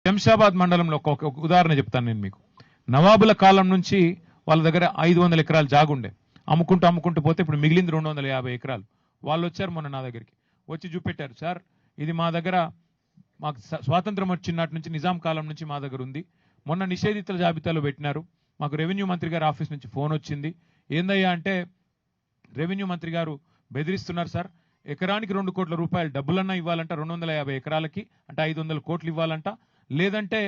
శంషాబాద్ మండలంలో ఒక ఉదాహరణ చెప్తాను నేను మీకు. నవాబుల కాలం నుంచి వాళ్ళ దగ్గర 500 ఎకరాలు జాగుండే, అమ్ముకుంటూ పోతే ఇప్పుడు మిగిలింది 250 ఎకరాలు. వాళ్ళు వచ్చారు మొన్న నా దగ్గరికి, వచ్చి చూపెట్టారు, సార్ ఇది మా దగ్గర, మాకు స్వాతంత్రం వచ్చినట్టు నుంచి నిజాం కాలం నుంచి మా దగ్గర ఉంది, మొన్న నిషేధితుల జాబితాలో పెట్టినారు, మాకు రెవెన్యూ మంత్రి గారి ఆఫీస్ నుంచి ఫోన్ వచ్చింది, ఏందయ్యా అంటే రెవెన్యూ మంత్రి గారు బెదిరిస్తున్నారు సార్, ఎకరానికి 2 కోట్ల రూపాయలు డబ్బులన్నా ఇవ్వాలంట, 250 ఎకరాలకి అంటే 500 కోట్లు ఇవ్వాలంట, లేదంటే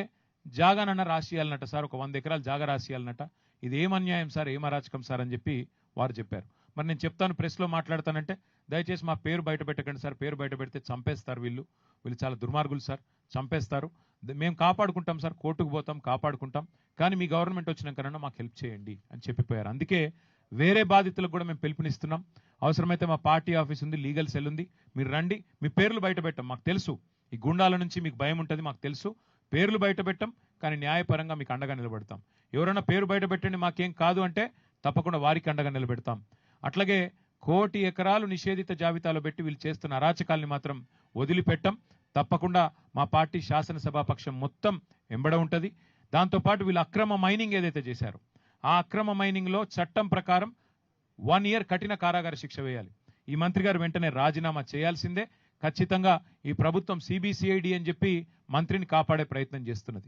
జాగానన్నా రాసియాలన్నట సార్, ఒక 100 ఎకరాలు జాగా రాసియాలన్నట. ఇది ఏం అన్యాయం సార్, ఏం అరాచకం సార్ అని చెప్పి వారు చెప్పారు. మరి నేను చెప్తాను, ప్రెస్లో మాట్లాడతానంటే దయచేసి మా పేరు బయట పెట్టకండి సార్, పేరు బయట పెడితే చంపేస్తారు, వీళ్ళు చాలా దుర్మార్గులు సార్, చంపేస్తారు, మేము కాపాడుకుంటాం సార్, కోర్టుకు పోతాం, కాపాడుకుంటాం, కానీ మీ గవర్నమెంట్ వచ్చినాకన్నా మాకు హెల్ప్ చేయండి అని చెప్పిపోయారు. అందుకే వేరే బాధితులకు కూడా మేము పిలుపునిస్తున్నాం. అవసరమైతే మా పార్టీ ఆఫీస్ ఉంది, లీగల్ సెల్ ఉంది, మీరు రండి, మీ పేర్లు బయట పెట్టాం, మాకు తెలుసు ఈ గుండాల నుంచి మీకు భయం ఉంటుంది, మాకు తెలుసు, పేర్లు బయట పెట్టాం, కానీ న్యాయపరంగా మీకు అండగా నిలబెడతాం. ఎవరైనా పేరు బయట పెట్టండి మాకేం కాదు అంటే తప్పకుండా వారికి అండగా నిలబెడతాం. అట్లాగే 1 కోటి ఎకరాలు నిషేధిత జాబితాలో పెట్టి వీళ్ళు చేస్తున్న అరాచకాల్ని మాత్రం వదిలిపెట్టం. తప్పకుండా మా పార్టీ శాసనసభాపక్షం మొత్తం ఎంబడ ఉంటుంది. దాంతోపాటు వీళ్ళు అక్రమ మైనింగ్ ఏదైతే చేశారో ఆ అక్రమ మైనింగ్లో చట్టం ప్రకారం 1 ఇయర్ కఠిన కారాగార శిక్ష వేయాలి. ఈ మంత్రి గారు వెంటనే రాజీనామా చేయాల్సిందే. ఖచ్చితంగా ఈ ప్రభుత్వం సిబిసిఐడి అని చెప్పి మంత్రిని కాపాడే ప్రయత్నం చేస్తున్నది.